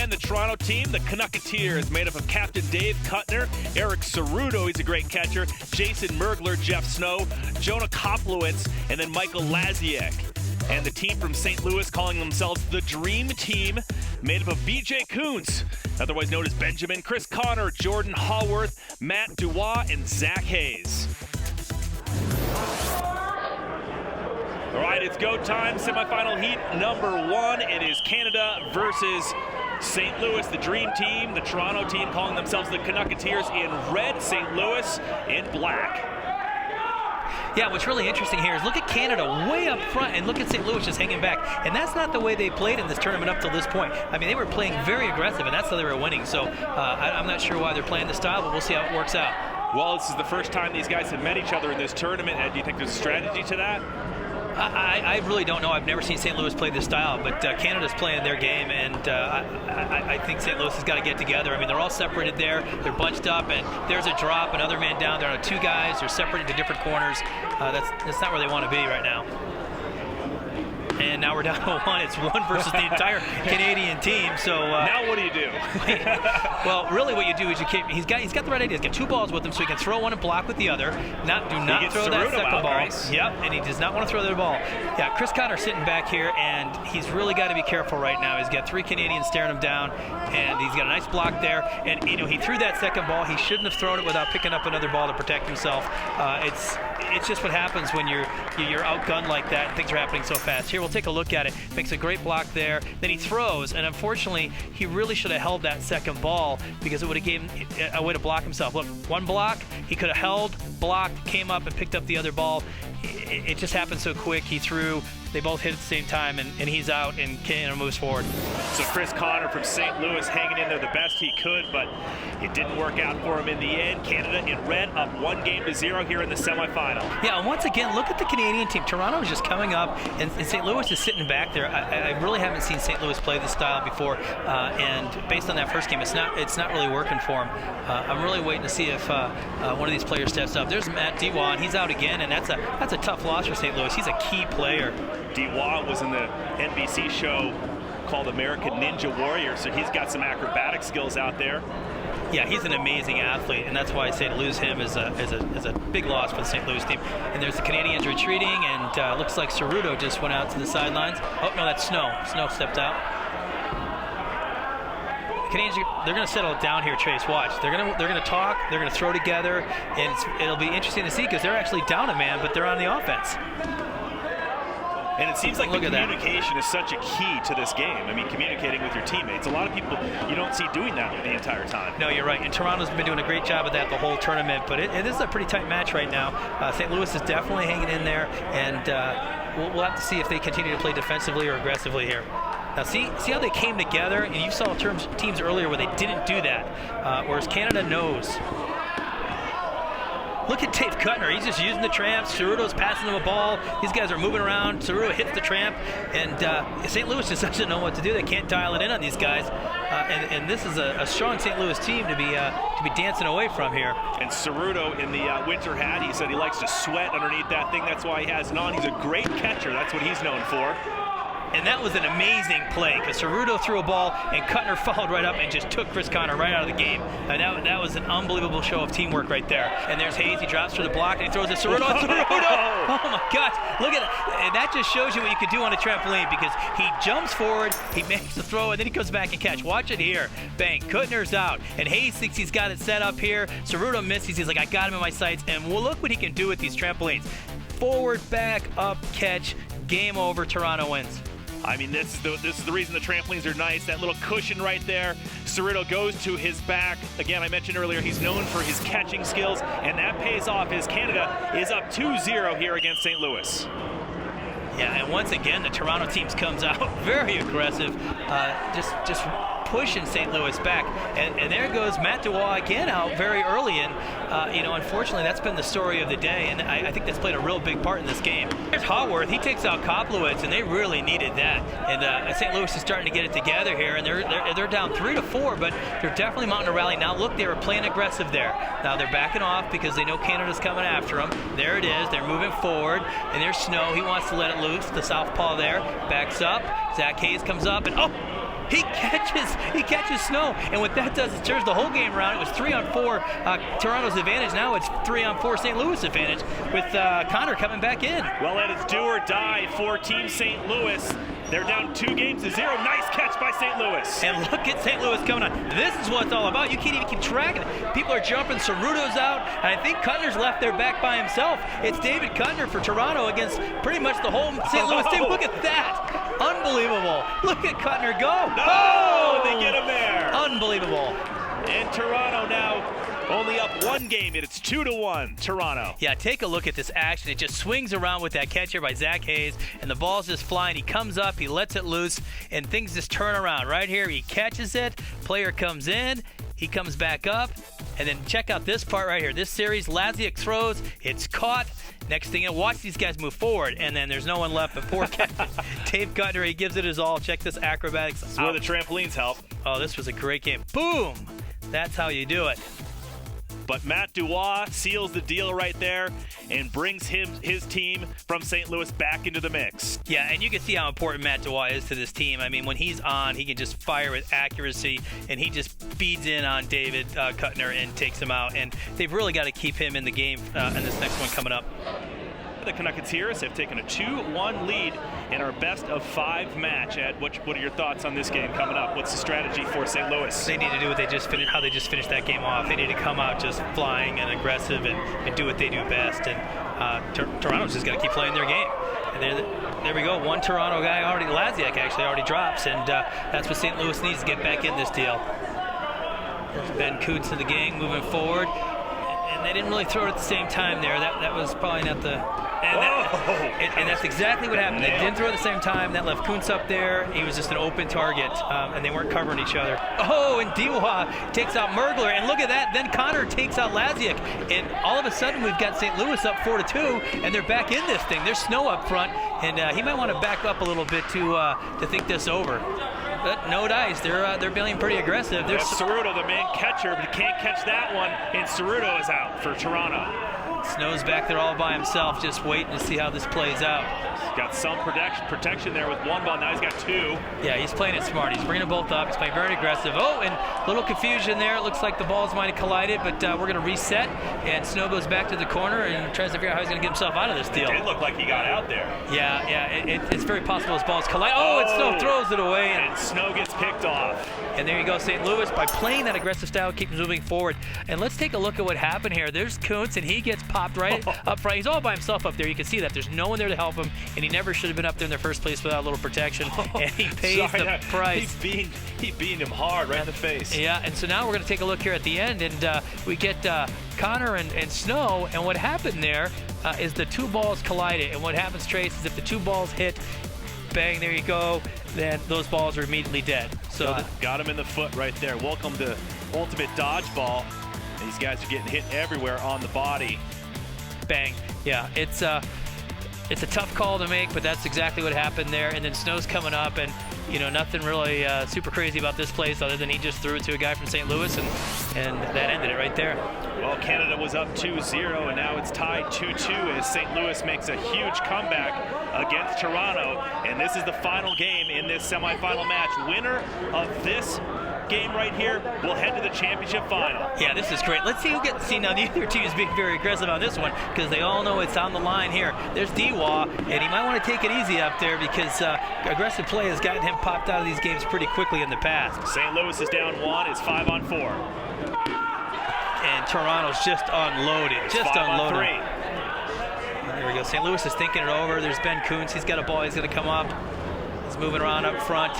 And the Toronto team, the CANUCKATEERS, made up of Captain Dave Kuttner, Eric Ceruto, he's a great catcher, Jason Mergler, Jeff Snow, Jonah Koplowitz, and then Michael Laziak. And the team from St. Louis calling themselves the Dream Team, made up of BJ Kuntz, otherwise known as Benjamin, Chris Connor, Jordan Haworth, Matt Dubois, and Zach Hayes. All right, it's go time. Semifinal heat number 1. It is Canada versus St. Louis, the Dream Team. The Toronto team calling themselves the CANUCKATEERS in red, St. Louis in black. Yeah, what's really interesting here is look at Canada way up front and look at St. Louis just hanging back. And that's not the way they played in this tournament up till this point. I mean, they were playing very aggressive, and that's how they were winning. So I'm not sure why they're playing this style, but we'll see how it works out. Well, this is the first time these guys have met each other in this tournament. Do you think there's a strategy to that? I really don't know. I've never seen St. Louis play this style, but Canada's playing their game, and I think St. Louis has got to get together. I mean, they're all separated there. They're bunched up, and there's a drop, another man down. There are 2 guys. They're separated to different corners. That's not where they want to be right now. And now we're down to 1. It's 1 versus the entire Canadian team. So now what do you do? Well, really, what you do is he's got the right idea. He's got 2 balls with him, so he can throw one and block with the other. Do not throw that second ball. Right? Yep, and he does not want to throw the other ball. Yeah, Chris Connor sitting back here, and he's really got to be careful right now. He's got 3 Canadians staring him down, and he's got a nice block there. And he threw that second ball. He shouldn't have thrown it without picking up another ball to protect himself. It's just what happens when you're outgunned like that and things are happening so fast. Here, we'll take a look at it. Makes a great block there. Then he throws, and unfortunately, he really should have held that second ball because it would have given him a way to block himself. Look, 1 block, he could have held, blocked, came up, and picked up the other ball. It just happened so quick. He threw. They both hit at the same time, and he's out, and Canada moves forward. So Chris Connor from St. Louis hanging in there the best he could, but it didn't work out for him in the end. Canada in red, up 1-0 here in the semifinal. Yeah, and once again, look at the Canadian team. Toronto is just coming up, and St. Louis is sitting back there. I really haven't seen St. Louis play this style before, and based on that first game, it's not really working for him. I'm really waiting to see if one of these players steps up. There's Matt Dubois, and he's out again, and that's a tough loss for St. Louis. He's a key player. Dubois was in the NBC show called American Ninja Warrior, so he's got some acrobatic skills out there. Yeah, he's an amazing athlete, and that's why I say to lose him is a big loss for the St. Louis team. And there's the Canadians retreating, and looks like Ceruto just went out to the sidelines. Oh, no, that's Snow. Snow stepped out. The Canadians, they're going to settle it down here, Chase. Watch. They're going to talk. They're going to throw together, and it'll be interesting to see because they're actually down a man, but they're on the offense. And it seems like the communication is such a key to this game. I mean, communicating with your teammates. A lot of people you don't see doing that the entire time. No, you're right. And Toronto's been doing a great job of that the whole tournament. But it is a pretty tight match right now. St. Louis is definitely hanging in there. And we'll have to see if they continue to play defensively or aggressively here. Now, see how they came together? And you saw teams earlier where they didn't do that. Whereas Canada knows. Look at Dave Kuttner. He's just using the tramps. Ceruto's passing them a ball. These guys are moving around. Ceruto hits the tramp. And St. Louis just doesn't know what to do. They can't dial it in on these guys. And this is a strong St. Louis team to be dancing away from here. And Ceruto in the winter hat, he said he likes to sweat underneath that thing. That's why he has it on. He's a great catcher. That's what he's known for. And that was an amazing play because Ceruto threw a ball and Kuttner followed right up and just took Chris Connor right out of the game. And that was an unbelievable show of teamwork right there. And there's Hayes. He drops for the block and he throws it. Ceruto. Oh my gosh. Look at that. And that just shows you what you can do on a trampoline because he jumps forward, he makes the throw, and then he goes back and catch. Watch it here. Bang. Kuttner's out. And Hayes thinks he's got it set up here. Ceruto misses. He's like, I got him in my sights. And well, look what he can do with these trampolines. Forward, back, up, catch. Game over. Toronto wins. I mean, this is the reason the trampolines are nice. That little cushion right there. Ceruto goes to his back. Again, I mentioned earlier, he's known for his catching skills, and that pays off as Canada is up 2-0 here against St. Louis. Yeah, and once again, the Toronto team comes out very aggressive, just pushing St. Louis back. And there goes Matt Dubois again out very early. And, unfortunately, that's been the story of the day. And I think that's played a real big part in this game. There's Haworth. He takes out Koplowitz, and they really needed that. And St. Louis is starting to get it together here. And they're down 3-4, but they're definitely mounting a rally. Now, look, they were playing aggressive there. Now they're backing off because they know Canada's coming after them. There it is. They're moving forward. And there's Snow. He wants to let it loose. The southpaw there backs up. Zach Hayes comes up, and He catches Snow, and what that does is turns the whole game around. It was 3-on-4 Toronto's advantage. Now it's 3-on-4 St. Louis advantage with Connor coming back in. Well, that is do or die for Team St. Louis. They're down 2-0. Nice catch by St. Louis. And look at St. Louis coming on. This is what it's all about. You can't even keep track of it. People are jumping. Ceruto's out, and I think Cutner's left there back by himself. It's David Cutner for Toronto against pretty much the whole St. Louis team. Look at that. Unbelievable. Look at Cutner go. Oh, they get him there. Unbelievable. And Toronto now only up 1 game, and it's 2-1 Toronto. Yeah, take a look at this action. It just swings around with that catcher by Zach Hayes, and the ball's just flying. He comes up, he lets it loose, and things just turn around. Right here, he catches it, player comes in, he comes back up, and then check out this part right here. This series, Laziak throws, it's caught. Next thing, watch these guys move forward, and then there's no one left but poor captain Dave Cutner. He gives it his all. Check this acrobatics. This is where the trampolines help. Oh, this was a great game. Boom! That's how you do it. But Matt Dubois seals the deal right there and brings his team from St. Louis back into the mix. Yeah, and you can see how important Matt Dubois is to this team. I mean, when he's on, he can just fire with accuracy, and he just feeds in on David Cutner and takes him out. And they've really got to keep him in the game in this next one coming up. The CANUCKATEERS have taken a 2-1 lead in our best-of-5 match. Ed, what are your thoughts on this game coming up? What's the strategy for St. Louis? They need to do what how they just finished that game off. They need to come out just flying and aggressive and do what they do best. And Toronto's just got to keep playing their game. And there we go. One Toronto guy already, Laziak actually already drops, and that's what St. Louis needs to get back in this deal. There's Ben Coots and the gang moving forward. And they didn't really throw it at the same time there. That was probably not the... And that's exactly what happened. They didn't throw at the same time. That left Kuntz up there. He was just an open target, and they weren't covering each other. Oh, and Diwa takes out Mergler, and look at that. Then Connor takes out Laziak, and all of a sudden we've got St. Louis up 4-2, and they're back in this thing. There's Snow up front, and he might want to back up a little bit to think this over. But no dice. They're being pretty aggressive. There's Ceruto, the main catcher, but he can't catch that one, and Ceruto is out for Toronto. Snow's back there all by himself, just waiting to see how this plays out. He's got some protection there with 1 ball. Now he's got 2. Yeah, he's playing it smart. He's bringing them both up. He's playing very aggressive. Oh, and a little confusion there. It looks like the balls might have collided, but we're going to reset. And Snow goes back to the corner and tries to figure out how he's going to get himself out of this deal. It did look like he got out there. Yeah, it's very possible his balls collide. Oh, and Snow throws it away. And Snow gets picked off. And there you go, St. Louis, by playing that aggressive style, keeps moving forward. And let's take a look at what happened here. There's Kuntz, and he gets popped right up front. He's all by himself up there. You can see that. There's no one there to help him, and he never should have been up there in the first place without a little protection. And he pays the price. He beat him hard right in the face. Yeah, and so now we're going to take a look here at the end, and we get Connor and Snow, and what happened there is the 2 balls collided. And what happens, Trace, is if the 2 balls hit, bang, there you go, then those balls are immediately dead. So got him in the foot right there. Welcome to Ultimate Dodgeball. These guys are getting hit everywhere on the body. Bang. Yeah, it's a tough call to make, but that's exactly what happened there. And then Snow's coming up, and nothing really super crazy about this place other than he just threw it to a guy from St. Louis, and that ended it right there. Well, Canada was up 2-0, and now it's tied 2-2 as St. Louis makes a huge comeback against Toronto. And this is the final game in this semifinal match. Winner of this game right here will head to the championship final. Yeah, this is great. Let's see who gets. See, now neither team is being very aggressive on this one because they all know it's on the line here. There's Diwa, and he might want to take it easy up there because aggressive play has gotten him popped out of these games pretty quickly in the past. St. Louis is down 1. It's 5-on-4. And Toronto's just unloaded. Just unloaded. 5-on-3. There we go. St. Louis is thinking it over. There's Ben Kuntz. He's got a ball. He's going to come up. He's moving around up front.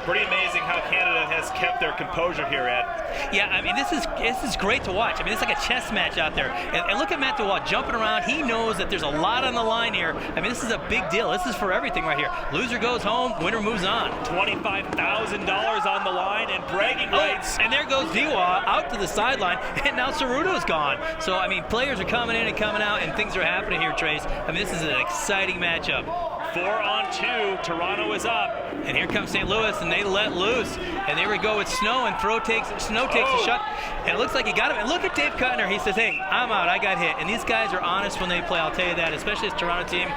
Pretty amazing how Canada has kept their composure here, Ed. Yeah, I mean, this is great to watch. I mean, it's like a chess match out there. And look at Matt Dubois jumping around. He knows that there's a lot on the line here. I mean, this is a big deal. This is for everything right here. Loser goes home, winner moves on. $25,000 on the line and bragging rights. And there goes Diwa out to the sideline, and now Ceruto's gone. So, I mean, players are coming in and coming out, and things are happening here, Trace. I mean, this is an exciting matchup. 4-on-2. Toronto is up. And here comes St. Louis, and they let loose. And there we go with Snow, and Snow takes a shot. And it looks like he got him. And look at Dave Kuttner. He says, hey, I'm out. I got hit. And these guys are honest when they play. I'll tell you that, especially this Toronto team.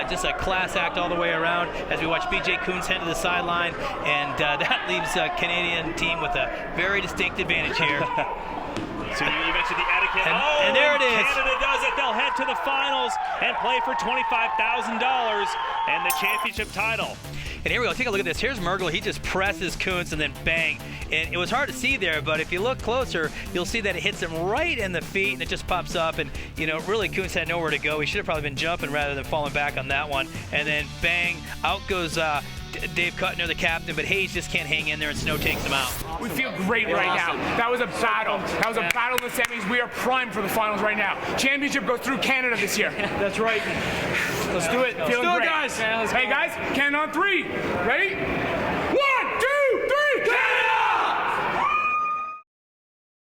Just a class act all the way around as we watch B.J. Kuntz head to the sideline. And that leaves a Canadian team with a very distinct advantage here. So you mentioned the etiquette. And there it is. Canada does it. They'll head to the finals and play for $25,000 and the championship title. And here we go. Take a look at this. Here's Mergler. He just presses Kuntz and then bang. And it was hard to see there, but if you look closer, you'll see that it hits him right in the feet and it just pops up. And, you know, really Kuntz had nowhere to go. He should have probably been jumping rather than falling back on that one. And then bang, out goes Dave Kuttner, the captain, but Hayes just can't hang in there, and Snow takes him out. We feel great right now. That was a battle. That was a battle in the semis. We are primed for the finals right now. Championship goes through Canada this year. That's right. Let's do it. Feeling great. Guys. Hey, guys, Canada on 3. Ready?